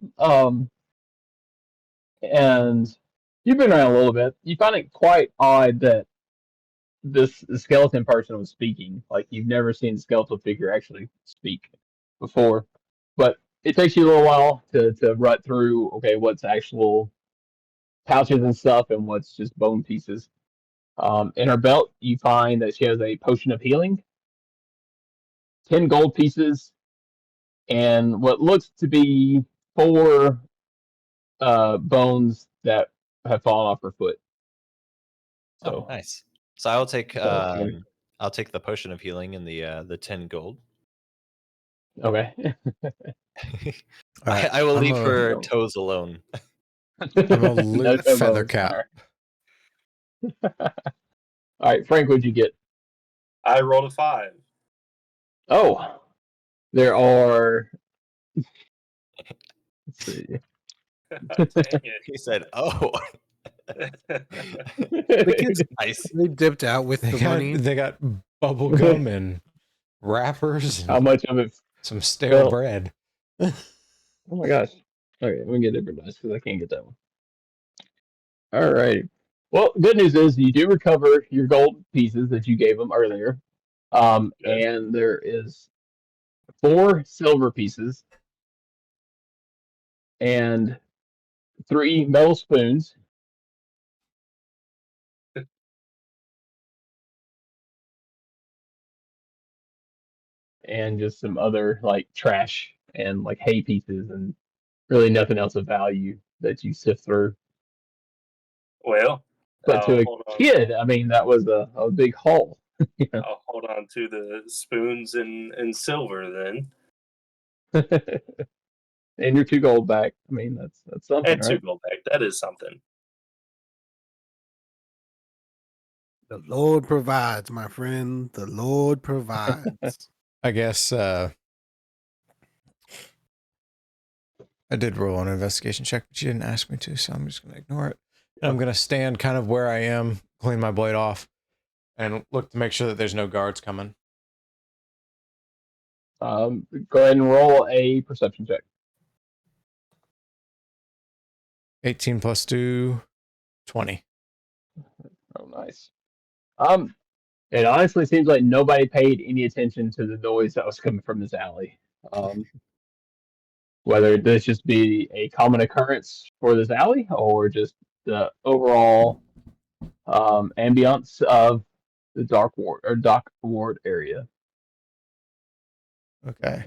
and you've been around a little bit. You find it quite odd that the skeleton person was speaking. Like you've never seen the skeletal figure actually speak before, but it takes you a little while to rut through. Okay, what's actual pouches and stuff, and what's just bone pieces. In her belt, you find that she has a potion of healing, 10 gold pieces, and what looks to be 4 bones that have fallen off her foot. So nice. So I'll take yeah. I'll take the potion of healing and the 10 gold. Okay. I will leave her toes alone. I'm a loot No feather bones. cap. All right, Frank, what'd you get? I rolled a 5. Oh, there are. Let's see. Dang it. He said, "Oh." The kids, Nice. they dipped out with the money. They got bubble gum and wrappers How and much of it? some stale Well- bread. Oh my gosh. Okay, let me get different dice because I can't get that one. All right. Well, good news is you do recover your gold pieces that you gave them earlier. And there is 4 silver pieces and 3 metal spoons. and just some other like trash and like hay pieces and really nothing else of value that you sift through. Well, But to a hold on. kid, I mean, that was a big haul. I'll hold on to the spoons and silver then, And your 2 gold back. I mean, that's something, and 2 right? gold back. That is something. The Lord provides, my friend. The Lord provides. I guess I did roll an investigation check, but you didn't ask me to, so I'm just going to ignore it. And I'm going to stand kind of where I am, clean my blade off, and look to make sure that there's no guards coming. Go ahead and roll a perception check. 18 plus 2, 20. Oh, nice. It honestly seems like nobody paid any attention to the noise that was coming from this alley. Whether this just be a common occurrence for this alley or just the overall ambience of the dock ward area. Okay.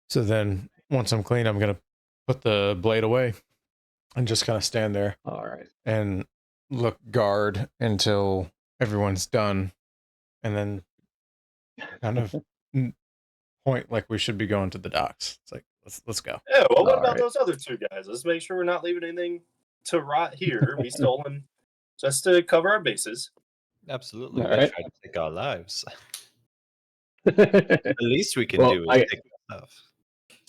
So then once I'm clean, I'm going to put the blade away and just kind of stand there. All right. And look guard until everyone's done, and then kind of point like we should be going to the docks. It's like, let's go. Yeah, well, what All about right. those other 2 guys? Let's make sure we're not leaving anything to rot here. We stolen just to cover our bases. Absolutely. All They right. try to take our lives. Give The least we can do is take our stuff.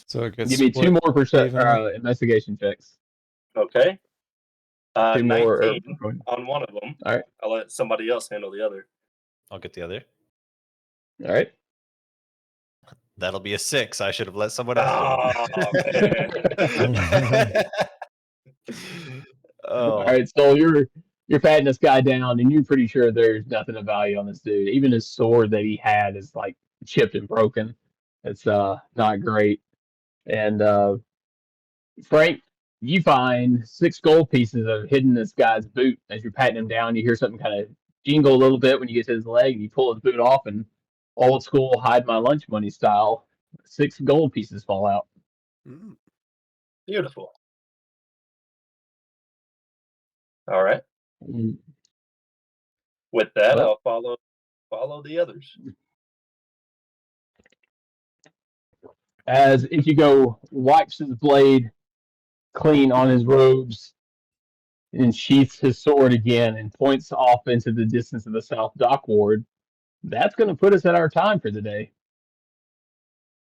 So it gets me 2 more evenly. investigation checks. Okay. 2 more. 19 on one of them. All right. I'll let somebody else handle the other. I'll get the other. All right. That'll be a 6. I should have let someone else Oh, do it. All right. So you're patting this guy down, and you're pretty sure there's nothing of value on this dude. Even his sword that he had is like chipped and broken. It's not great. And Frank, you find 6 gold pieces of hidden in this guy's boot. As you're patting him down, you hear something kind of jingle a little bit when you get to his leg, and you pull his boot off, and old school hide my lunch money style, 6 gold pieces fall out. beautiful. All right. With that, Well- I'll follow the others. As Ichigo wipes his blade clean on his robes and sheaths his sword again and points off into the distance of the South Dock Ward, that's going to put us at our time for the day.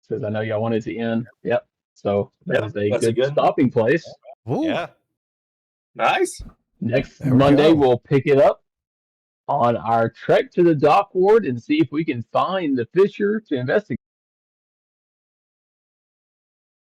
Says, I know y'all wanted to end. Yep. So that Yeah, is a that's good, good. stopping place. Ooh. Yeah. Nice. Next There we Monday, go. we'll pick it up on our trek to the Dock Ward and see if we can find the Fisher to investigate.